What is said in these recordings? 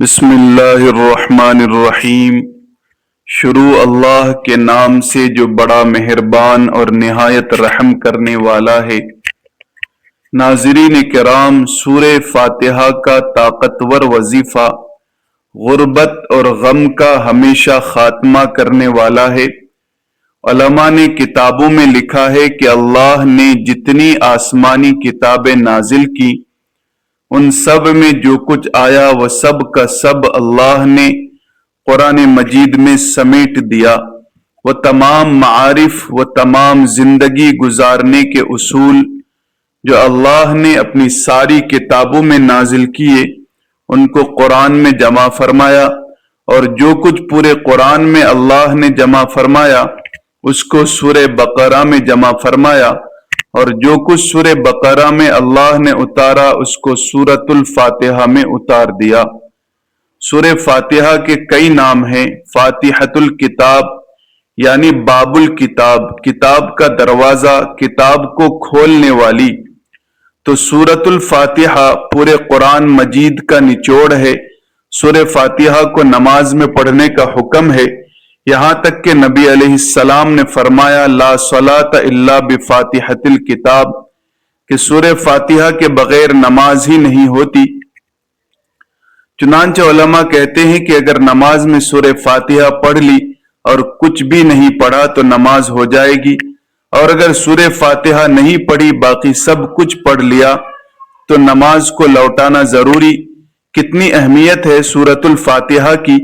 بسم اللہ الرحمن الرحیم۔ شروع اللہ کے نام سے جو بڑا مہربان اور نہایت رحم کرنے والا ہے۔ ناظرین کرام، سورہ فاتحہ کا طاقتور وظیفہ غربت اور غم کا ہمیشہ خاتمہ کرنے والا ہے۔ علماء نے کتابوں میں لکھا ہے کہ اللہ نے جتنی آسمانی کتابیں نازل کی، ان سب میں جو کچھ آیا وہ سب کا سب اللہ نے قرآن مجید میں سمیٹ دیا۔ وہ تمام معارف، وہ تمام زندگی گزارنے کے اصول جو اللہ نے اپنی ساری کتابوں میں نازل کیے، ان کو قرآن میں جمع فرمایا، اور جو کچھ پورے قرآن میں اللہ نے جمع فرمایا اس کو سورہ بقرہ میں جمع فرمایا، اور جو کچھ سورہ بقرہ میں اللہ نے اتارا اس کو سورۃ الفاتحہ میں اتار دیا۔ سورہ فاتحہ کے کئی نام ہیں۔ فاتحۃ الکتاب یعنی باب الکتاب، کتاب کا دروازہ، کتاب کو کھولنے والی۔ تو سورۃ الفاتحہ پورے قرآن مجید کا نچوڑ ہے۔ سورہ فاتحہ کو نماز میں پڑھنے کا حکم ہے، یہاں تک کہ نبی علیہ السلام نے فرمایا لا صلاۃ الا بفاتحۃ الکتاب، کہ سورہ فاتحہ کے بغیر نماز ہی نہیں ہوتی۔ چنانچہ علماء کہتے ہیں کہ اگر نماز میں سورہ فاتحہ پڑھ لی اور کچھ بھی نہیں پڑھا تو نماز ہو جائے گی، اور اگر سورہ فاتحہ نہیں پڑھی باقی سب کچھ پڑھ لیا تو نماز کو لوٹانا ضروری۔ کتنی اہمیت ہے سورۃ الفاتحہ کی،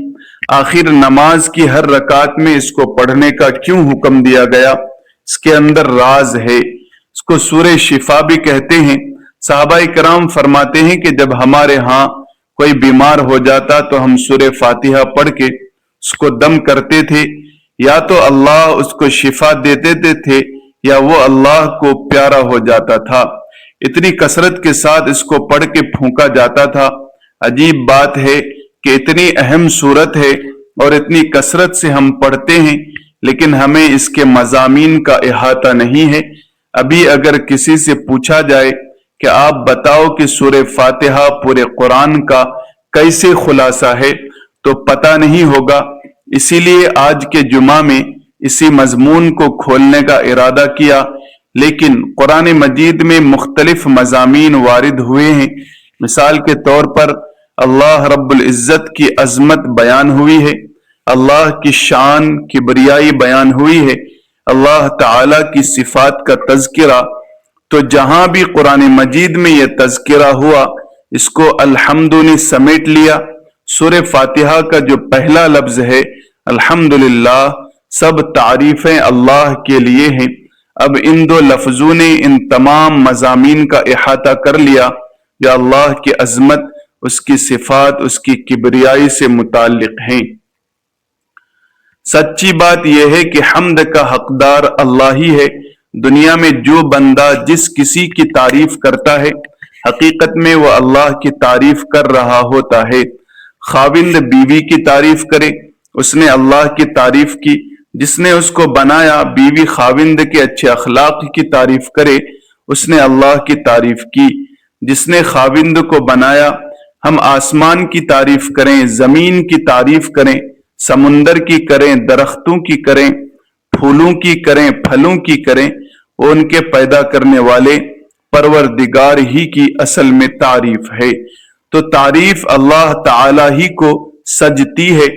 آخر نماز کی ہر رکعت میں اس کو پڑھنے کا کیوں حکم دیا گیا؟ اس کے اندر راز ہے۔ اس کو سورہ شفا بھی کہتے ہیں۔ صحابہ کرام فرماتے ہیں کہ جب ہمارے ہاں کوئی بیمار ہو جاتا تو ہم سورہ فاتحہ پڑھ کے اس کو دم کرتے تھے، یا تو اللہ اس کو شفا دیتے تھے یا وہ اللہ کو پیارا ہو جاتا تھا۔ اتنی کثرت کے ساتھ اس کو پڑھ کے پھونکا جاتا تھا۔ عجیب بات ہے کہ اتنی اہم سورت ہے اور اتنی کثرت سے ہم پڑھتے ہیں، لیکن ہمیں اس کے مضامین کا احاطہ نہیں ہے۔ ابھی اگر کسی سے پوچھا جائے کہ آپ بتاؤ کہ سورہ فاتحہ پورے قرآن کا کیسے خلاصہ ہے، تو پتہ نہیں ہوگا۔ اسی لیے آج کے جمعہ میں اسی مضمون کو کھولنے کا ارادہ کیا، لیکن قرآن مجید میں مختلف مضامین وارد ہوئے ہیں۔ مثال کے طور پر اللہ رب العزت کی عظمت بیان ہوئی ہے، اللہ کی شان کبریائی بیان ہوئی ہے، اللہ تعالی کی صفات کا تذکرہ۔ تو جہاں بھی قرآن مجید میں یہ تذکرہ ہوا اس کو الحمد نے سمیٹ لیا۔ سورہ فاتحہ کا جو پہلا لفظ ہے الحمدللہ، سب تعریفیں اللہ کے لیے ہیں۔ اب ان دو لفظوں نے ان تمام مضامین کا احاطہ کر لیا جو اللہ کی عظمت، اس کی صفات، اس کی کبریائی سے متعلق ہیں۔ سچی بات یہ ہے کہ حمد کا حقدار اللہ ہی ہے۔ دنیا میں جو بندہ جس کسی کی تعریف کرتا ہے، حقیقت میں وہ اللہ کی تعریف کر رہا ہوتا ہے۔ خاوند بیوی کی تعریف کرے، اس نے اللہ کی تعریف کی۔ جس نے اس کو بنایا، بیوی خاوند کے اچھے اخلاق کی تعریف کرے، اس نے اللہ کی تعریف کی۔ جس نے خاوند کو بنایا، ہم آسمان کی تعریف کریں، زمین کی تعریف کریں، سمندر کی کریں، درختوں کی کریں، پھولوں کی کریں، پھلوں کی کریں، وہ ان کے پیدا کرنے والے پروردگار ہی کی اصل میں تعریف ہے۔ تو تعریف اللہ تعالی ہی کو سجتی ہے،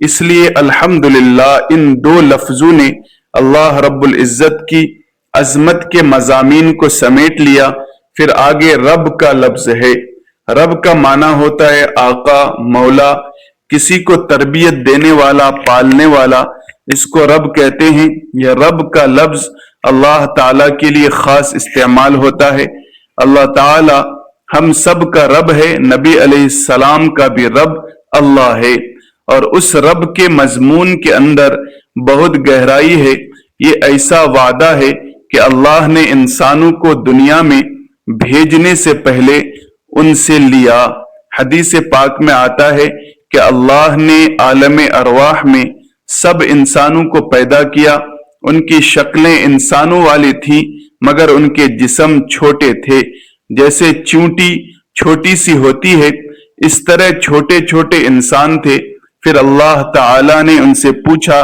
اس لیے الحمدللہ ان دو لفظوں نے اللہ رب العزت کی عظمت کے مضامین کو سمیٹ لیا۔ پھر آگے رب کا لفظ ہے۔ رب کا معنی ہوتا ہے آقا، مولا، کسی کو تربیت دینے والا، پالنے والا، اس کو رب کہتے ہیں۔ یہ رب کا لفظ اللہ تعالیٰ کے لیے خاص استعمال ہوتا ہے۔ اللہ تعالیٰ ہم سب کا رب ہے، نبی علیہ السلام کا بھی رب اللہ ہے، اور اس رب کے مضمون کے اندر بہت گہرائی ہے۔ یہ ایسا وعدہ ہے کہ اللہ نے انسانوں کو دنیا میں بھیجنے سے پہلے ان سے لیا۔ حدیث پاک میں آتا ہے کہ اللہ نے عالم ارواح میں سب انسانوں کو پیدا کیا۔ ان کی شکلیں انسانوں والی تھیں مگر ان کے جسم چھوٹے تھے، جیسے چونٹی چھوٹی سی ہوتی ہے اس طرح چھوٹے چھوٹے انسان تھے. پھر اللہ تعالی نے ان سے پوچھا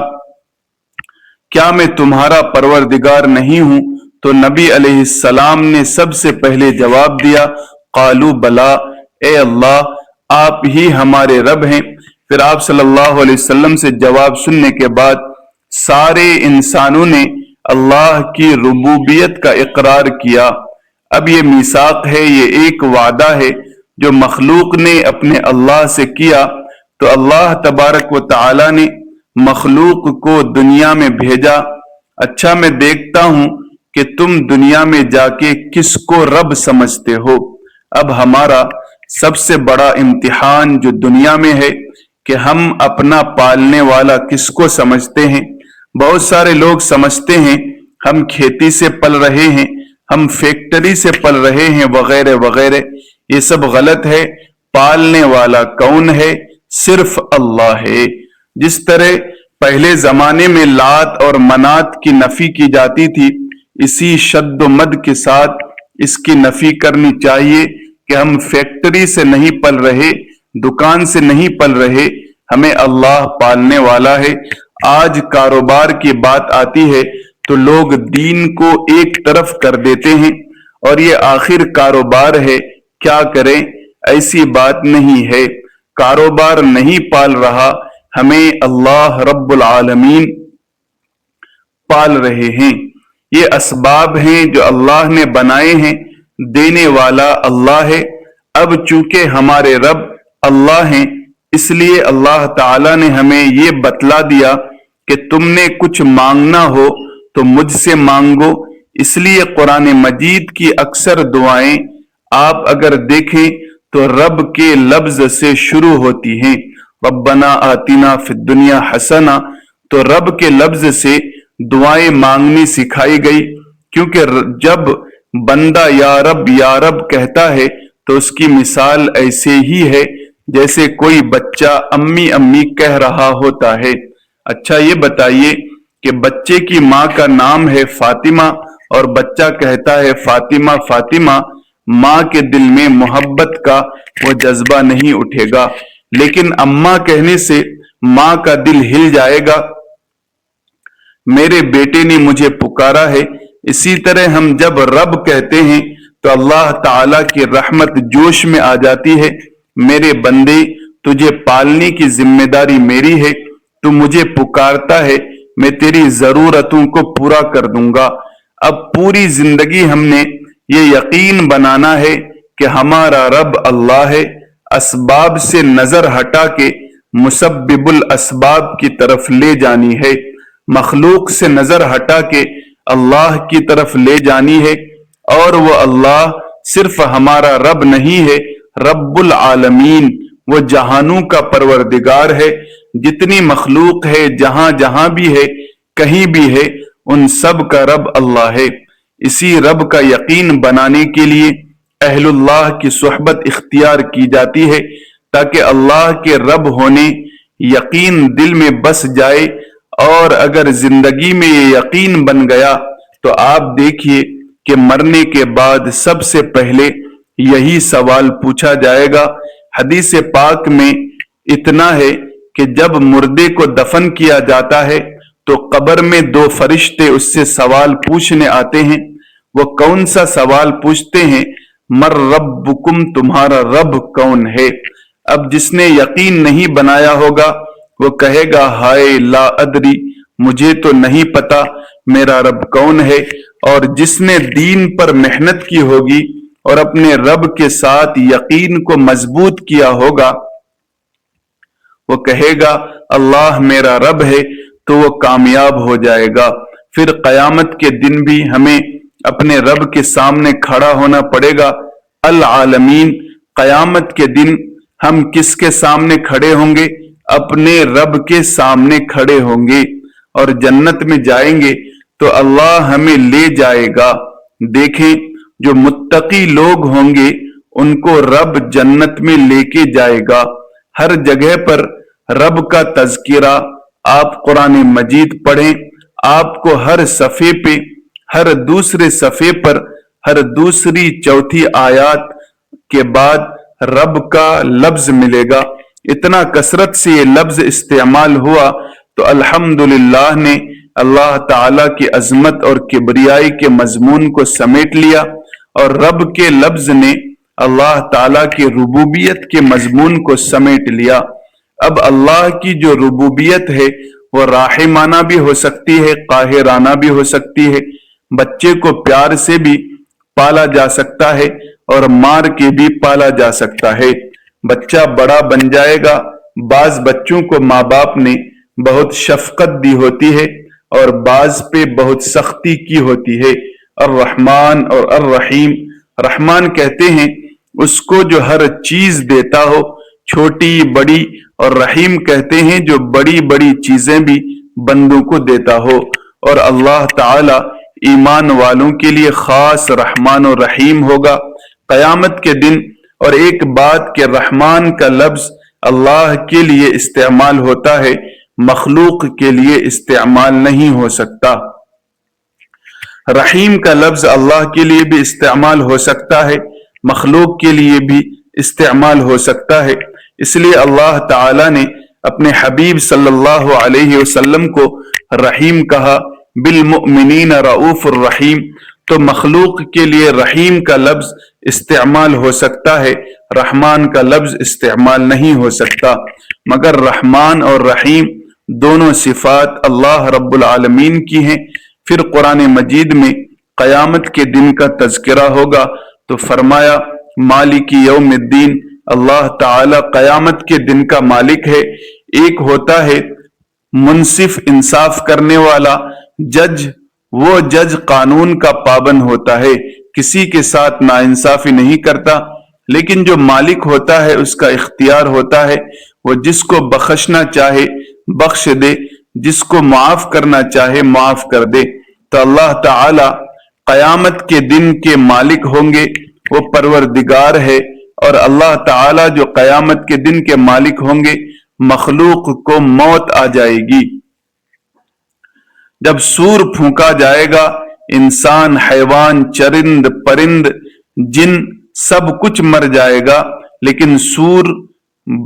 کیا میں تمہارا پروردگار نہیں ہوں؟ تو نبی علیہ السلام نے سب سے پہلے جواب دیا قالوا بلا، اے اللہ آپ ہی ہمارے رب ہیں. پھر آپ صلی اللہ علیہ وسلم سے جواب سننے کے بعد سارے انسانوں نے اللہ کی ربوبیت کا اقرار کیا. اب یہ میثاق ہے، یہ ایک وعدہ ہے جو مخلوق نے اپنے اللہ سے کیا. تو اللہ تبارک و تعالی نے مخلوق کو دنیا میں بھیجا. اچھا میں دیکھتا ہوں کہ تم دنیا میں جا کے کس کو رب سمجھتے ہو. اب ہمارا سب سے بڑا امتحان جو دنیا میں ہے کہ ہم اپنا پالنے والا کس کو سمجھتے ہیں. بہت سارے لوگ سمجھتے ہیں ہم کھیتی سے پل رہے ہیں، ہم فیکٹری سے پل رہے ہیں وغیرہ وغیرہ. یہ سب غلط ہے. پالنے والا کون ہے؟ صرف اللہ ہے. جس طرح پہلے زمانے میں لات اور منات کی نفی کی جاتی تھی، اسی شد و مد کے ساتھ اس کی نفی کرنی چاہیے کہ ہم فیکٹری سے نہیں پل رہے، دکان سے نہیں پل رہے، ہمیں اللہ پالنے والا ہے. آج کاروبار کی بات آتی ہے تو لوگ دین کو ایک طرف کر دیتے ہیں اور یہ آخر کاروبار ہے، کیا کریں؟ ایسی بات نہیں ہے. کاروبار نہیں پال رہا، ہمیں اللہ رب العالمین پال رہے ہیں. یہ اسباب ہیں جو اللہ نے بنائے ہیں، دینے والا اللہ ہے. اب چونکہ ہمارے رب اللہ ہیں، اس لیے اللہ تعالی نے ہمیں یہ بتلا دیا کہ تم نے کچھ مانگنا ہو تو مجھ سے مانگو. اس لیے قرآن مجید کی اکثر دعائیں آپ اگر دیکھیں تو رب کے لفظ سے شروع ہوتی ہیں. ربنا آتنا فی الدنیا حسنہ، تو رب کے لفظ سے دعائیں مانگنی سکھائی گئی، کیونکہ جب بندہ یا رب کہتا ہے تو اس کی مثال ایسے ہی ہے جیسے کوئی بچہ امی امی کہہ رہا ہوتا ہے. اچھا یہ بتائیے کہ بچے کی ماں کا نام ہے فاطمہ اور بچہ کہتا ہے فاطمہ فاطمہ، ماں کے دل میں محبت کا وہ جذبہ نہیں اٹھے گا، لیکن اماں کہنے سے ماں کا دل ہل جائے گا، میرے بیٹے نے مجھے پکارا ہے. اسی طرح ہم جب رب کہتے ہیں تو اللہ تعالی کی رحمت جوش میں آ جاتی ہے. میرے بندے تجھے پالنے کی ذمہ داری میری ہے، تو مجھے پکارتا ہے، میں تیری ضرورتوں کو پورا کر دوں گا. اب پوری زندگی ہم نے یہ یقین بنانا ہے کہ ہمارا رب اللہ ہے. اسباب سے نظر ہٹا کے مسبب الاسباب کی طرف لے جانی ہے، مخلوق سے نظر ہٹا کے اللہ کی طرف لے جانی ہے. اور وہ اللہ صرف ہمارا رب نہیں ہے، رب العالمین، وہ جہانوں کا پروردگار ہے. جتنی مخلوق ہے، جہاں جہاں بھی ہے، کہیں بھی ہے، ان سب کا رب اللہ ہے. اسی رب کا یقین بنانے کے لیے اہل اللہ کی صحبت اختیار کی جاتی ہے تاکہ اللہ کے رب ہونے یقین دل میں بس جائے. اور اگر زندگی میں یہ یقین بن گیا تو آپ دیکھیے کہ مرنے کے بعد سب سے پہلے یہی سوال پوچھا جائے گا. حدیث پاک میں اتنا ہے کہ جب مردے کو دفن کیا جاتا ہے تو قبر میں دو فرشتے اس سے سوال پوچھنے آتے ہیں. وہ کون سا سوال پوچھتے ہیں؟ مر ربکم، تمہارا رب کون ہے؟ اب جس نے یقین نہیں بنایا ہوگا وہ کہے گا ہائے لا ادری، مجھے تو نہیں پتا میرا رب کون ہے. اور جس نے دین پر محنت کی ہوگی اور اپنے رب کے ساتھ یقین کو مضبوط کیا ہوگا وہ کہے گا اللہ میرا رب ہے، تو وہ کامیاب ہو جائے گا. پھر قیامت کے دن بھی ہمیں اپنے رب کے سامنے کھڑا ہونا پڑے گا. العالمین، قیامت کے دن ہم کس کے سامنے کھڑے ہوں گے؟ اپنے رب کے سامنے کھڑے ہوں گے اور جنت میں جائیں گے تو اللہ ہمیں لے جائے گا. دیکھیں جو متقی لوگ ہوں گے ان کو رب جنت میں لے کے جائے گا. ہر جگہ پر رب کا تذکرہ، آپ قرآن مجید پڑھیں، آپ کو ہر صفحے پہ، ہر دوسرے صفحے پر، ہر دوسری چوتھی آیات کے بعد رب کا لفظ ملے گا۔ اتنا کثرت سے یہ لفظ استعمال ہوا تو الحمدللہ نے اللہ تعالی کی عظمت اور کبریائی کے مضمون کو سمیٹ لیا، اور رب کے لفظ نے اللہ تعالی کی ربوبیت کے مضمون کو سمیٹ لیا۔ اب اللہ کی جو ربوبیت ہے وہ راحمانہ بھی ہو سکتی ہے، قاہرانہ بھی ہو سکتی ہے۔ بچے کو پیار سے بھی پالا جا سکتا ہے اور مار کے بھی پالا جا سکتا ہے۔ بچہ بڑا بن جائے گا، بعض بچوں کو ماں باپ نے بہت شفقت دی ہوتی ہے اور بعض پہ بہت سختی کی ہوتی ہے۔ الرحمن اور الرحیم، رحمان کہتے ہیں اس کو جو ہر چیز دیتا ہو، چھوٹی بڑی، اور رحیم کہتے ہیں جو بڑی بڑی چیزیں بھی بندوں کو دیتا ہو۔ اور اللہ تعالی ایمان والوں کے لیے خاص رحمان و رحیم ہوگا قیامت کے دن۔ اور ایک بات کہ رحمان کا لفظ اللہ کے لیے استعمال ہوتا ہے، مخلوق کے لیے استعمال نہیں ہو سکتا۔ رحیم کا لفظ اللہ کے لیے بھی استعمال ہو سکتا ہے، مخلوق کے لیے بھی استعمال ہو سکتا ہے۔ اس لیے اللہ تعالی نے اپنے حبیب صلی اللہ علیہ وسلم کو رحیم کہا، بالمؤمنین رؤوف الرحیم۔ تو مخلوق کے لیے رحیم کا لفظ استعمال ہو سکتا ہے، رحمان کا لفظ استعمال نہیں ہو سکتا۔ مگر رحمان اور رحیم دونوں صفات اللہ رب العالمین کی ہیں۔ پھر قرآن مجید میں قیامت کے دن کا تذکرہ ہوگا تو فرمایا مالک یوم الدین، اللہ تعالی قیامت کے دن کا مالک ہے۔ ایک ہوتا ہے منصف، انصاف کرنے والا جج، وہ جج قانون کا پابند ہوتا ہے، کسی کے ساتھ ناانصافی نہیں کرتا۔ لیکن جو مالک ہوتا ہے اس کا اختیار ہوتا ہے، وہ جس کو بخشنا چاہے بخش دے، جس کو معاف کرنا چاہے معاف کر دے۔ تو اللہ تعالی قیامت کے دن کے مالک ہوں گے، وہ پروردگار ہے۔ اور اللہ تعالی جو قیامت کے دن کے مالک ہوں گے، مخلوق کو موت آ جائے گی۔ جب سور پھونکا جائے گا، انسان، حیوان، چرند، پرند، جن سب کچھ مر جائے گا، لیکن سور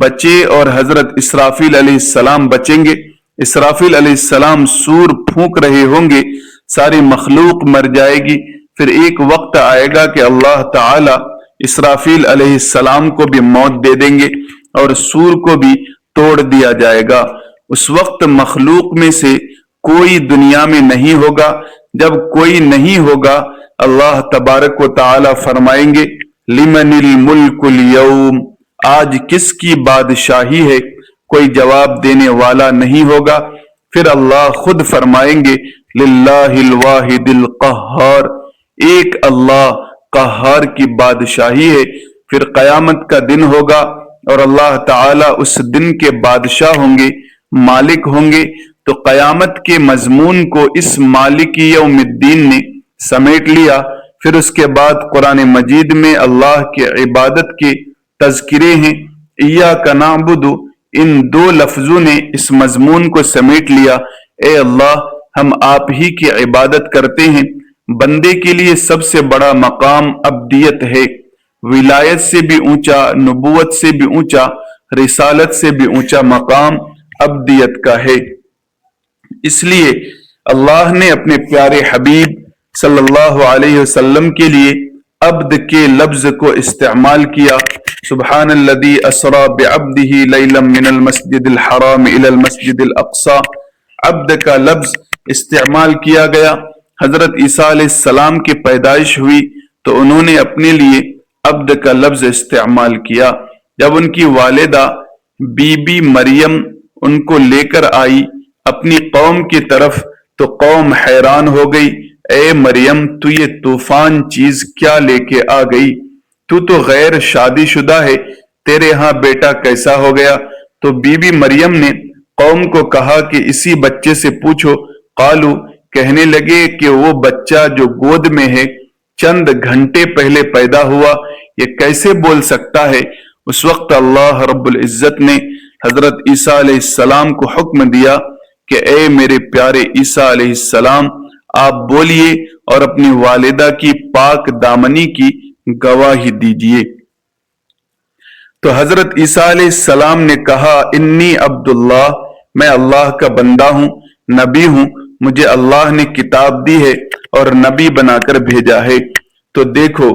بچے اور حضرت اسرافیل علیہ السلام بچیں گے۔ اسرافیل علیہ السلام سور پھونک رہے ہوں گے، ساری مخلوق مر جائے گی۔ پھر ایک وقت آئے گا کہ اللہ تعالی اسرافیل علیہ السلام کو بھی موت دے دیں گے اور سور کو بھی توڑ دیا جائے گا۔ اس وقت مخلوق میں سے کوئی دنیا میں نہیں ہوگا۔ جب کوئی نہیں ہوگا، اللہ تبارک و تعالی فرمائیں گے لمن الملک اليوم، آج کس کی بادشاہی ہے؟ کوئی جواب دینے والا نہیں ہوگا۔ پھر اللہ خود فرمائیں گے للہ الواحد القہار، ایک اللہ قہار کی بادشاہی ہے۔ پھر قیامت کا دن ہوگا اور اللہ تعالی اس دن کے بادشاہ ہوں گے، مالک ہوں گے۔ تو قیامت کے مضمون کو اس مالک یوم الدین نے سمیٹ لیا۔ پھر اس کے بعد قرآن مجید میں اللہ کے عبادت کے تذکرے ہیں، ایاک نعبد، ان دو لفظوں نے اس مضمون کو سمیٹ لیا۔ اے اللہ، ہم آپ ہی کی عبادت کرتے ہیں۔ بندے کے لیے سب سے بڑا مقام عبدیت ہے، ولایت سے بھی اونچا، نبوت سے بھی اونچا، رسالت سے بھی اونچا مقام عبدیت کا ہے۔ اس لیے اللہ نے اپنے پیارے حبیب صلی اللہ علیہ وسلم کے لیے عبد کے لفظ کو استعمال کیا۔ سبحان الذی اسری بعبدہ لیلا من المسجد الحرام الی المسجد الاقصی، عبد کا لفظ استعمال کیا گیا۔ حضرت عیسیٰ علیہ السلام کی پیدائش ہوئی تو انہوں نے اپنے لیے عبد کا لفظ استعمال کیا۔ جب ان کی والدہ بی بی مریم ان کو لے کر آئی اپنی قوم کی طرف تو قوم حیران ہو گئی، اے مریم تو یہ طوفان چیز کیا لے کے آ گئی؟ تو غیر شادی شدہ ہے، تیرے ہاں بیٹا کیسا ہو گیا؟ تو بی بی مریم نے قوم کو کہا کہ اسی بچے سے پوچھو۔ قالو، کہنے لگے کہ وہ بچہ جو گود میں ہے چند گھنٹے پہلے پیدا ہوا، یہ کیسے بول سکتا ہے؟ اس وقت اللہ رب العزت نے حضرت عیسیٰ علیہ السلام کو حکم دیا کہ اے میرے پیارے عیسیٰ علیہ السلام، آپ بولیے اور اپنی والدہ کی پاک دامنی کی گواہی دیجیے۔ تو حضرت عیسیٰ علیہ السلام نے کہا انی عبداللہ، میں اللہ کا بندہ ہوں، نبی ہوں، مجھے اللہ نے کتاب دی ہے اور نبی بنا کر بھیجا ہے۔ تو دیکھو،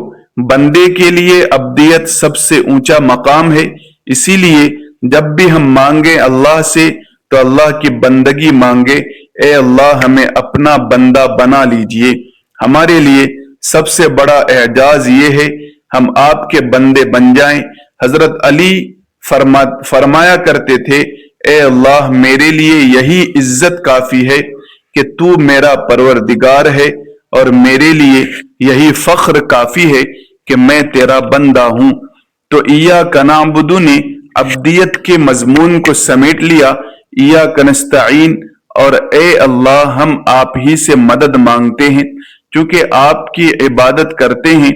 بندے کے لیے عبدیت سب سے اونچا مقام ہے، اسی لیے جب بھی ہم مانگیں اللہ سے تو اللہ کی بندگی مانگے، اے اللہ ہمیں اپنا بندہ بنا لیجئے۔ ہمارے لیے سب سے بڑا اعجاز یہ ہے ہم آپ کے بندے بن جائیں۔ حضرت علی فرمایا کرتے تھے، اے اللہ میرے لیے یہی عزت کافی ہے کہ تو میرا پروردگار ہے، اور میرے لیے یہی فخر کافی ہے کہ میں تیرا بندہ ہوں۔ تو ایاک نعبد نے عبدیت کے مضمون کو سمیٹ لیا، ایاک نستعین، اور اے اللہ ہم آپ ہی سے مدد مانگتے ہیں، چونکہ آپ کی عبادت کرتے ہیں،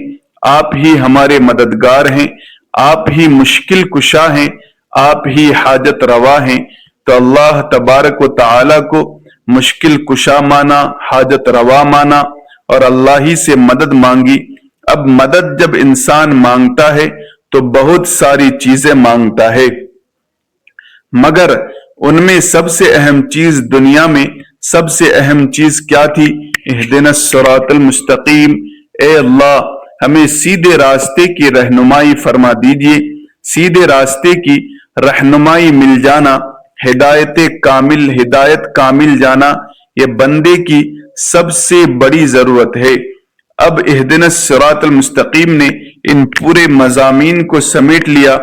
آپ ہی ہمارے مددگار ہیں، آپ ہی مشکل کشا ہیں، آپ ہی حاجت روا ہیں۔ تو اللہ تبارک و تعالی کو مشکل کشا مانا، حاجت روا مانا، اور اللہ ہی سے مدد مانگی۔ اب مدد جب انسان مانگتا ہے تو بہت ساری چیزیں مانگتا ہے، مگر ان میں سب سے اہم چیز، دنیا میں سب سے اہم چیز کیا تھی؟ اہدنا الصراط المستقیم، اے اللہ ہمیں سیدھے راستے کی رہنمائی فرما دیجئے۔ سیدھے راستے کی رہنمائی مل جانا، ہدایت کامل جانا، یہ بندے کی سب سے بڑی ضرورت ہے۔ اب اہدنا الصراط المستقیم نے ان پورے مضامین کو سمیٹ لیا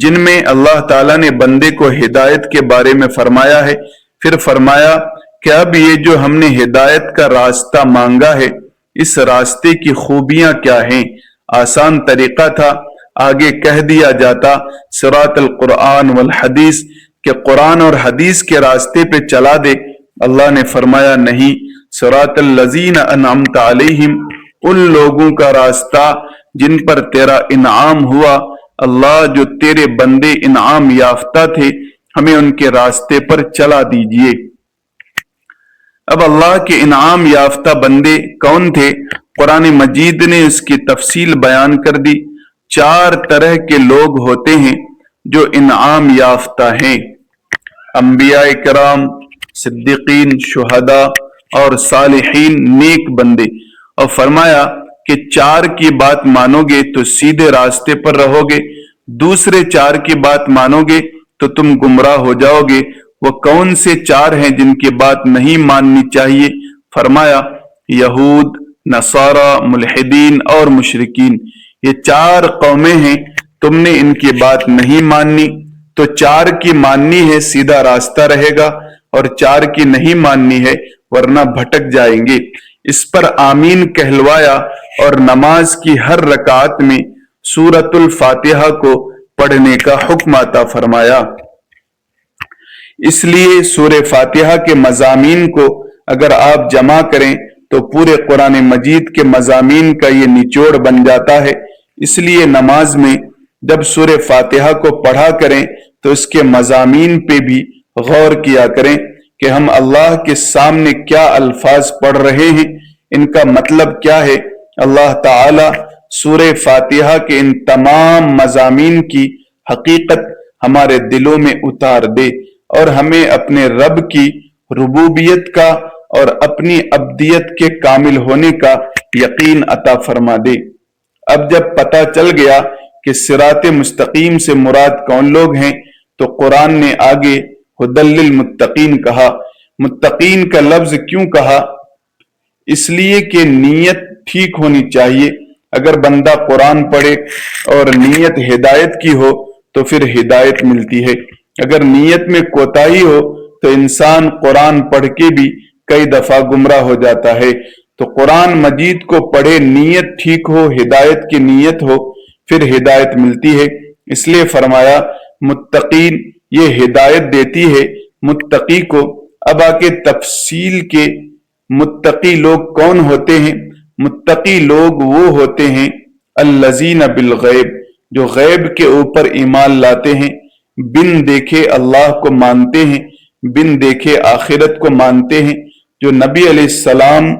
جن میں اللہ تعالیٰ نے بندے کو ہدایت کے بارے میں فرمایا ہے۔ پھر فرمایا کہ اب یہ جو ہم نے ہدایت کا راستہ مانگا ہے، اس راستے کی خوبیاں کیا ہیں؟ آسان طریقہ تھا، آگے کہہ دیا جاتا صراط القرآن والحدیث، کہ قرآن اور حدیث کے راستے پہ چلا دے۔ اللہ نے فرمایا نہیں، صراط الذین انعمت علیہم، ان لوگوں کا راستہ جن پر تیرا انعام ہوا۔ اللہ جو تیرے بندے انعام یافتہ تھے، ہمیں ان کے راستے پر چلا دیجئے۔ اب اللہ کے انعام یافتہ بندے کون تھے؟ قرآن مجید نے اس کی تفصیل بیان کر دی۔ 4 طرح کے لوگ ہوتے ہیں جو انعام یافتہ ہیں: انبیاء کرام، صدیقین، شہداء اور صالحین، نیک بندے۔ اور فرمایا کہ 4 کی بات مانو گے تو سیدھے راستے پر رہو گے، دوسرے 4 کی بات مانو گے تو تم گمراہ ہو جاؤ گے۔ وہ کون سے 4 ہیں جن کی بات نہیں ماننی چاہیے؟ فرمایا یہود، نصارہ، ملحدین اور مشرکین، یہ 4 قومیں ہیں، تم نے ان کی بات نہیں ماننی، تو 4 کی ماننی ہے، سیدھا راستہ رہے گا، اور 4 کی نہیں ماننی ہے ورنہ بھٹک جائیں گے۔ اس پر آمین کہلوایا اور نماز کی ہر رکعت میں سورۃ الفاتحہ کو پڑھنے کا حکم عطا فرمایا۔ اس لیے سورہ فاتحہ کے مضامین کو اگر آپ جمع کریں تو پورے قرآن مجید کے مضامین کا یہ نچوڑ بن جاتا ہے۔ اس لیے نماز میں جب سورہ فاتحہ کو پڑھا کریں تو اس کے مضامین پہ بھی غور کیا کریں کہ ہم اللہ کے سامنے کیا الفاظ پڑھ رہے ہیں، ان کا مطلب کیا ہے۔ اللہ تعالی سورہ فاتحہ کے ان تمام مضامین کی حقیقت ہمارے دلوں میں اتار دے اور ہمیں اپنے رب کی ربوبیت کا اور اپنی عبدیت کے کامل ہونے کا یقین عطا فرما دے۔ اب جب پتہ چل گیا کہ صراط مستقیم سے مراد کون لوگ ہیں تو قرآن نے آگے ھدی للمتقین کہا۔ متقین کا لفظ کیوں کہا؟ اس لیے کہ نیت ٹھیک ہونی چاہیے۔ اگر بندہ قرآن پڑھے اور نیت ہدایت کی ہو تو پھر ہدایت ملتی ہے، اگر نیت میں کوتاہی ہو تو انسان قرآن پڑھ کے بھی کئی دفعہ گمراہ ہو جاتا ہے۔ تو قرآن مجید کو پڑھے، نیت ٹھیک ہو، ہدایت کی نیت ہو، پھر ہدایت ملتی ہے۔ اس لیے فرمایا متقین، یہ ہدایت دیتی ہے متقی کو۔ اب آ کے تفصیل کے متقی لوگ کون ہوتے ہیں؟ متقی لوگ وہ ہوتے ہیں الذین بالغیب، جو غیب کے اوپر ایمان لاتے ہیں، بن دیکھے اللہ کو مانتے ہیں، بن دیکھے آخرت کو مانتے ہیں۔ جو نبی علیہ السلام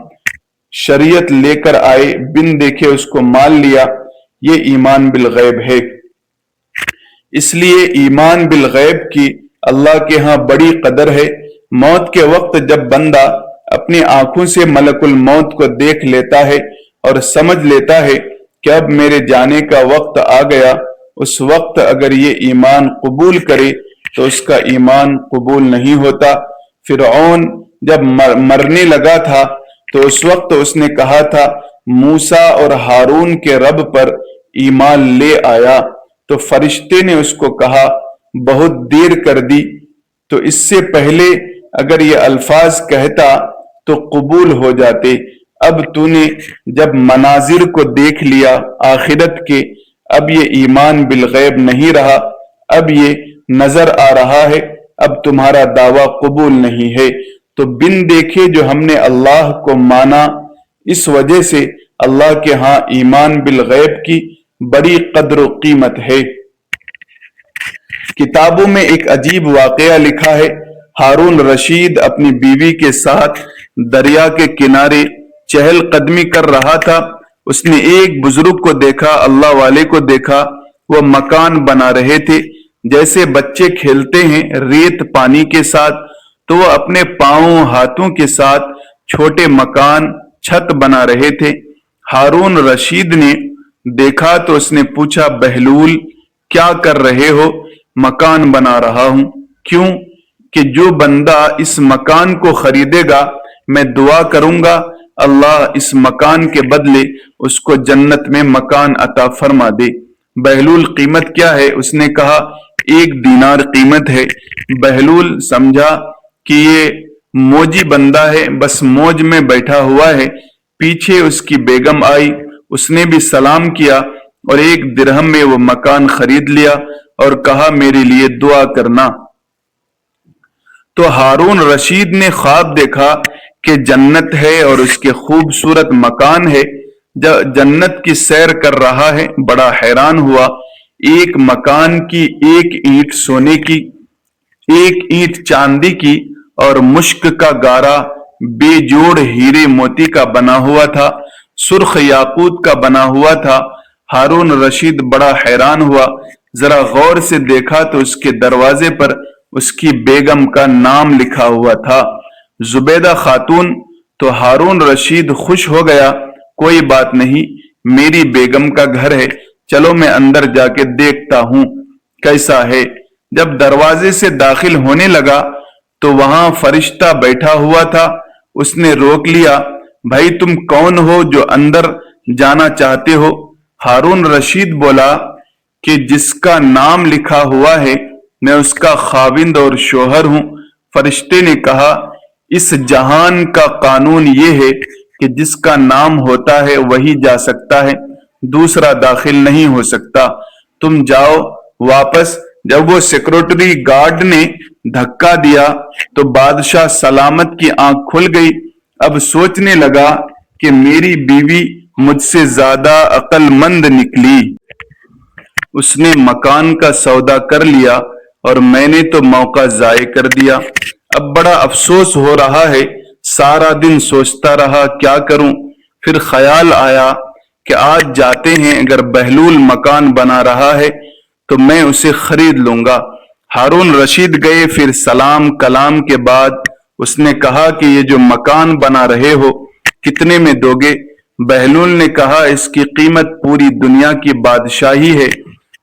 شریعت لے کر آئے، بن دیکھے اس کو مان لیا، یہ ایمان بالغیب ہے۔ اس لیے ایمان بالغیب کی اللہ کے ہاں بڑی قدر ہے۔ موت کے وقت جب بندہ اپنی آنکھوں سے ملک الموت کو دیکھ لیتا ہے اور سمجھ لیتا ہے کہ اب میرے جانے کا وقت آ گیا، اس وقت اگر یہ ایمان قبول کرے تو اس کا ایمان قبول نہیں ہوتا۔ فرعون جب مرنے لگا تھا تو اس وقت اس نے کہا تھا موسیٰ اور ہارون کے رب پر ایمان لے آیا، تو فرشتے نے اس کو کہا بہت دیر کر دی، تو اس سے پہلے اگر یہ الفاظ کہتا تو قبول ہو جاتے۔ اب تو نے جب مناظر کو دیکھ لیا آخرت کے، اب یہ ایمان بالغیب نہیں رہا، اب یہ نظر آ رہا ہے، اب تمہارا دعویٰ قبول نہیں ہے۔ تو بن دیکھے جو ہم نے اللہ کو مانا، اس وجہ سے اللہ کے ہاں ایمان بالغیب کی بڑی قدر و قیمت ہے۔ کتابوں میں ایک عجیب واقعہ لکھا ہے۔ ہارون رشید اپنی بیوی کے ساتھ دریا کے کنارے چہل قدمی کر رہا تھا۔ اس نے ایک بزرگ کو دیکھا، اللہ والے کو دیکھا، وہ مکان بنا رہے تھے جیسے بچے کھیلتے ہیں ریت پانی کے ساتھ، تو وہ اپنے پاؤں ہاتھوں کے ساتھ چھوٹے مکان چھت بنا رہے تھے۔ ہارون رشید نے دیکھا تو اس نے پوچھا بہلول کیا کر رہے ہو؟ مکان بنا رہا ہوں۔ کیوں؟ کہ جو بندہ اس مکان کو خریدے گا میں دعا کروں گا اللہ اس مکان کے بدلے اس کو جنت میں مکان عطا فرما دے۔ بہلول قیمت کیا ہے؟ اس نے کہا 1 دینار قیمت ہے۔ بہلول سمجھا کہ یہ موجی بندہ ہے، بس موج میں بیٹھا ہوا ہے۔ پیچھے اس کی بیگم آئی، اس نے بھی سلام کیا اور 1 درہم میں وہ مکان خرید لیا اور کہا میرے لیے دعا کرنا۔ تو ہارون رشید نے خواب دیکھا کہ جنت ہے اور اس کے خوبصورت مکان ہے، جنت کی سیر کر رہا ہے۔ بڑا حیران ہوا، ایک مکان کی 1 اینٹ سونے کی، 1 اینٹ چاندی کی اور مشک کا گارا بے جوڑ ہیرے موتی کا بنا ہوا تھا، سرخ یاقوت کا بنا ہوا تھا۔ ہارون رشید بڑا حیران ہوا، ذرا غور سے دیکھا تو اس کے دروازے پر اس کی بیگم کا نام لکھا ہوا تھا، زبیدہ خاتون۔ تو ہارون رشید خوش ہو گیا، کوئی بات نہیں، میری بیگم کا گھر ہے، چلو میں اندر جا کے دیکھتا ہوں کیسا ہے۔ جب دروازے سے داخل ہونے لگا تو وہاں فرشتہ بیٹھا ہوا تھا، اس نے روک لیا، بھائی تم کون ہو جو اندر جانا چاہتے ہو؟ ہارون رشید بولا کہ جس کا نام لکھا ہوا ہے میں اس کا خاوند اور شوہر ہوں۔ فرشتے نے کہا اس جہان کا قانون یہ ہے کہ جس کا نام ہوتا ہے وہی جا سکتا ہے، دوسرا داخل نہیں ہو سکتا، تم جاؤ واپس۔ جب وہ سیکورٹی گارڈ نے دھکا دیا تو بادشاہ سلامت کی آنکھ کھل گئی، اب سوچنے لگا کہ میری بیوی مجھ سے زیادہ عقل مند نکلی، اس نے مکان کا سودا کر لیا اور میں نے تو موقع ضائع کر دیا۔ اب بڑا افسوس ہو رہا ہے، سارا دن سوچتا رہا کیا کروں، پھر خیال آیا کہ آج جاتے ہیں، اگر بہلول مکان بنا رہا ہے تو میں اسے خرید لوں گا۔ ہارون رشید گئے، پھر سلام کلام کے بعد اس نے کہا کہ یہ جو مکان بنا رہے ہو کتنے میں دو گے؟ بہلول نے کہا اس کی قیمت پوری دنیا کی بادشاہی ہے۔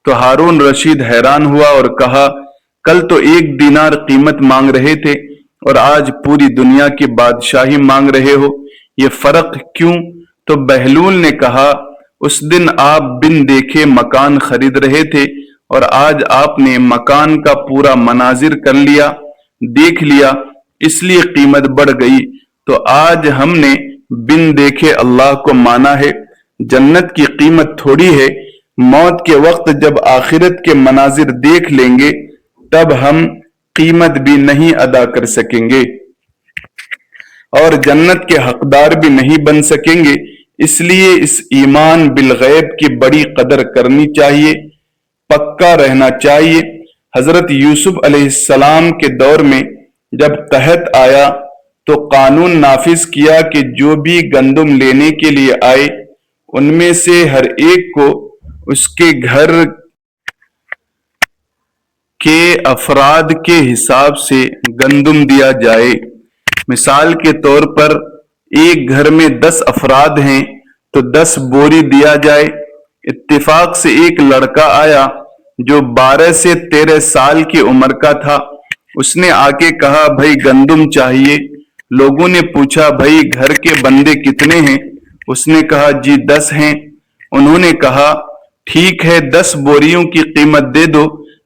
تو ہارون رشید حیران ہوا اور کہا کل تو 1 دینار قیمت مانگ رہے تھے اور آج پوری دنیا کی بادشاہی مانگ رہے ہو، یہ فرق کیوں؟ تو بہلول نے کہا اس دن آپ بن دیکھے مکان خرید رہے تھے اور آج آپ نے مکان کا پورا مناظر کر لیا، دیکھ لیا، اس لیے قیمت بڑھ گئی۔ تو آج ہم نے بن دیکھے اللہ کو مانا ہے۔ جنت کی قیمت تھوڑی ہے، موت کے وقت جب آخرت کے مناظر دیکھ لیں گے تب ہم قیمت بھی نہیں ادا کر سکیں گے اور جنت کے حقدار بھی نہیں بن سکیں گے۔ اس لیے اس ایمان بالغیب کی بڑی قدر کرنی چاہیے، پکا رہنا چاہیے۔ حضرت یوسف علیہ السلام کے دور میں جب قحط آیا تو قانون نافذ کیا کہ جو بھی گندم لینے کے لیے آئے ان میں سے ہر ایک کو اس کے گھر کہ افراد کے حساب سے گندم دیا جائے۔ مثال کے طور پر ایک گھر میں 10 افراد ہیں تو 10 بوری دیا جائے۔ اتفاق سے ایک لڑکا آیا جو 12 سے 13 سال کی عمر کا تھا۔ اس نے آ کے کہا بھائی گندم چاہیے۔ لوگوں نے پوچھا بھائی گھر کے بندے کتنے ہیں؟ اس نے کہا جی 10 ہیں۔ انہوں نے کہا ٹھیک ہے 10 بوریوں کی قیمت دے دو،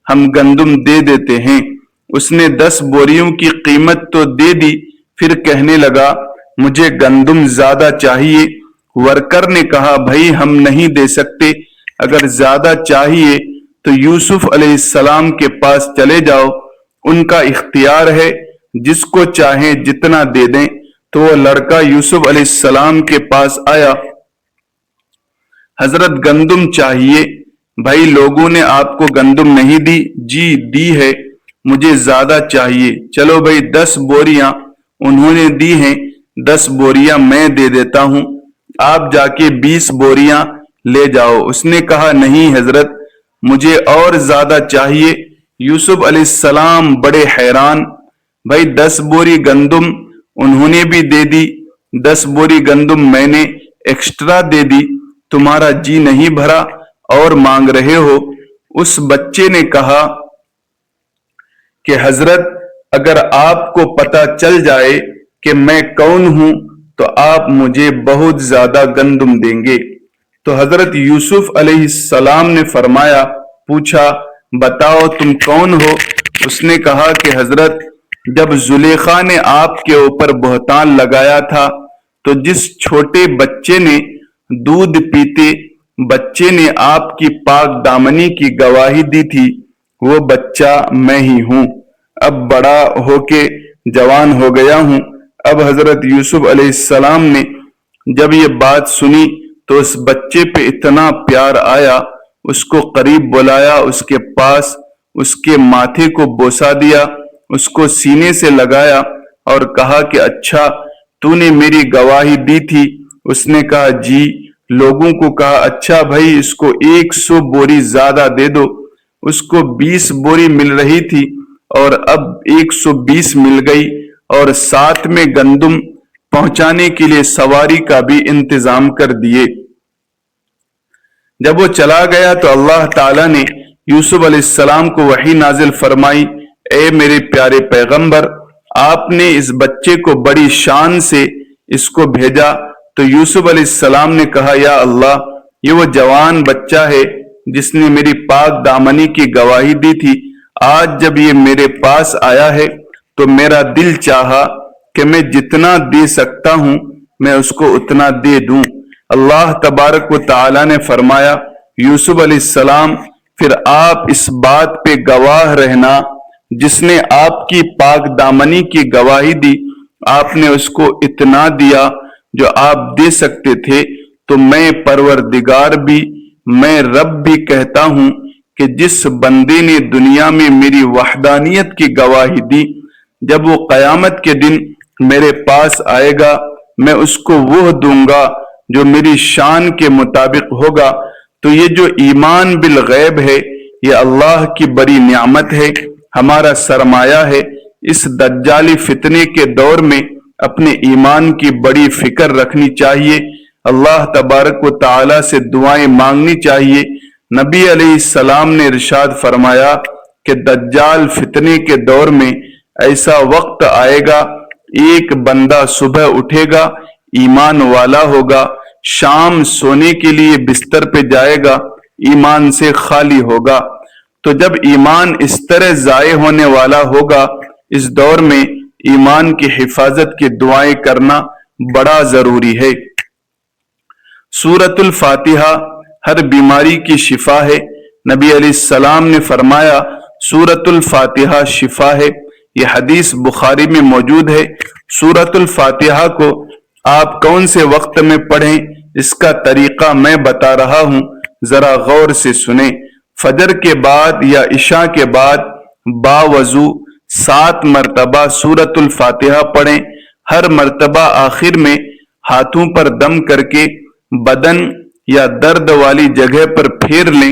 ہم گندم دے دیتے ہیں۔ اس نے 10 بوریوں کی قیمت تو دے دی، پھر کہنے لگا مجھے گندم زیادہ چاہیے۔ ورکر نے کہا بھائی ہم نہیں دے سکتے، اگر زیادہ چاہیے تو یوسف علیہ السلام کے پاس چلے جاؤ، ان کا اختیار ہے، جس کو چاہیں جتنا دے دیں۔ تو وہ لڑکا یوسف علیہ السلام کے پاس آیا، حضرت گندم چاہیے۔ بھائی لوگوں نے آپ کو گندم نہیں دی؟ جی دی ہے، مجھے زیادہ چاہیے۔ چلو بھائی 10 بوریاں انہوں نے دی ہیں، 10 بوریاں میں دے دیتا ہوں، آپ جا کے 20 بوریاں لے جاؤ۔ اس نے کہا نہیں حضرت مجھے اور زیادہ چاہیے۔ یوسف علیہ السلام بڑے حیران، بھائی 10 بوری گندم انہوں نے بھی دے دی، 10 بوری گندم میں نے ایکسٹرا دے دی، تمہارا جی نہیں بھرا اور مانگ رہے ہو؟ اس بچے نے کہا کہ حضرت اگر آپ کو پتہ چل جائے کہ میں کون ہوں تو آپ مجھے بہت زیادہ گندم دیں گے۔ تو حضرت یوسف علیہ السلام نے فرمایا، پوچھا بتاؤ تم کون ہو؟ اس نے کہا کہ حضرت جب زلیخا نے آپ کے اوپر بہتان لگایا تھا تو جس چھوٹے بچے نے دودھ پیتے بچے نے آپ کی پاک دامنی کی گواہی دی تھی، وہ بچہ میں ہی ہوں۔ اب بڑا ہو کے جوان ہو گیا ہوں۔ اب حضرت یوسف علیہ السلام نے جب یہ بات سنی تو اس بچے پہ اتنا پیار آیا، اس کو قریب بلایا، اس کے پاس اس کے ماتھے کو بوسا دیا، اس کو سینے سے لگایا اور کہا کہ اچھا تو نے میری گواہی دی تھی؟ اس نے کہا جی۔ لوگوں کو کہا اچھا بھائی اس کو 100 بوری زیادہ دے دو۔ اس کو 20 بوری مل رہی تھی اور اب 120 مل گئی، اور ساتھ میں گندم پہنچانے کے لیے سواری کا بھی انتظام کر دیے۔ جب وہ چلا گیا تو اللہ تعالیٰ نے یوسف علیہ السلام کو وحی نازل فرمائی، اے میرے پیارے پیغمبر آپ نے اس بچے کو بڑی شان سے اس کو بھیجا۔ تو یوسف علیہ السلام نے کہا یا اللہ یہ وہ جوان بچہ ہے جس نے میری پاک دامنی کی گواہی دی تھی، آج جب یہ میرے پاس آیا ہے تو میرا دل چاہا کہ میں جتنا دے سکتا ہوں میں اس کو اتنا دے دوں۔ اللہ تبارک و تعالی نے فرمایا یوسف علیہ السلام پھر آپ اس بات پہ گواہ رہنا، جس نے آپ کی پاک دامنی کی گواہی دی آپ نے اس کو اتنا دیا جو آپ دے سکتے تھے، تو میں پروردگار بھی میں رب بھی کہتا ہوں کہ جس بندے نے دنیا میں میری وحدانیت کی گواہی دی، جب وہ قیامت کے دن میرے پاس آئے گا میں اس کو وہ دوں گا جو میری شان کے مطابق ہوگا۔ تو یہ جو ایمان بالغیب ہے یہ اللہ کی بڑی نعمت ہے، ہمارا سرمایہ ہے۔ اس دجالی فتنے کے دور میں اپنے ایمان کی بڑی فکر رکھنی چاہیے، اللہ تبارک و تعالی سے دعائیں مانگنی چاہیے۔ نبی علیہ السلام نے ارشاد فرمایا کہ دجال فتنے کے دور میں ایسا وقت آئے گا، ایک بندہ صبح اٹھے گا ایمان والا ہوگا، شام سونے کے لیے بستر پہ جائے گا ایمان سے خالی ہوگا۔ تو جب ایمان اس طرح ضائع ہونے والا ہوگا، اس دور میں ایمان کی حفاظت کی دعائیں کرنا بڑا ضروری ہے۔ سورۃ الفاتحہ ہر بیماری کی شفا ہے۔ نبی علیہ السلام نے فرمایا سورۃ الفاتحہ شفا ہے، یہ حدیث بخاری میں موجود ہے۔ سورۃ الفاتحہ کو آپ کون سے وقت میں پڑھیں اس کا طریقہ میں بتا رہا ہوں، ذرا غور سے سنیں۔ فجر کے بعد یا عشاء کے بعد باوضو 7 مرتبہ سورۃ الفاتحہ پڑھیں۔ ہر مرتبہ آخر میں ہاتھوں پر دم کر کے بدن یا درد والی جگہ پر پھیر لیں۔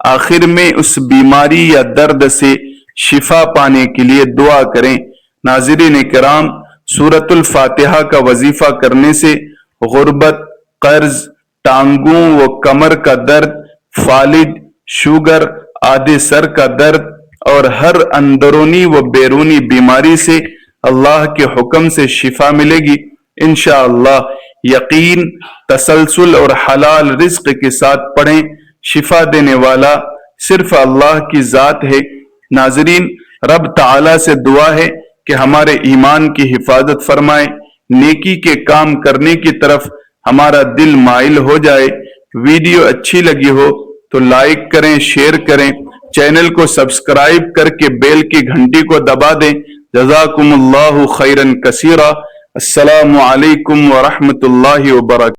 آخر میں اس بیماری یا درد سے شفا پانے کے لیے دعا کریں۔ ناظرین کرام، سورۃ الفاتحہ کا وظیفہ کرنے سے غربت، قرض، ٹانگوں و کمر کا درد، فالج، شوگر، آدھے سر کا درد اور ہر اندرونی و بیرونی بیماری سے اللہ کے حکم سے شفا ملے گی انشاءاللہ۔ یقین، تسلسل اور حلال رزق کے ساتھ پڑھیں۔ شفا دینے والا صرف اللہ کی ذات ہے۔ ناظرین، رب تعالی سے دعا ہے کہ ہمارے ایمان کی حفاظت فرمائے، نیکی کے کام کرنے کی طرف ہمارا دل مائل ہو جائے۔ ویڈیو اچھی لگی ہو تو لائک کریں، شیئر کریں، چینل کو سبسکرائب کر کے بیل کی گھنٹی کو دبا دیں۔ جزاکم اللہ خیرا کثیرا۔ السلام علیکم ورحمۃ اللہ وبرکاتہ۔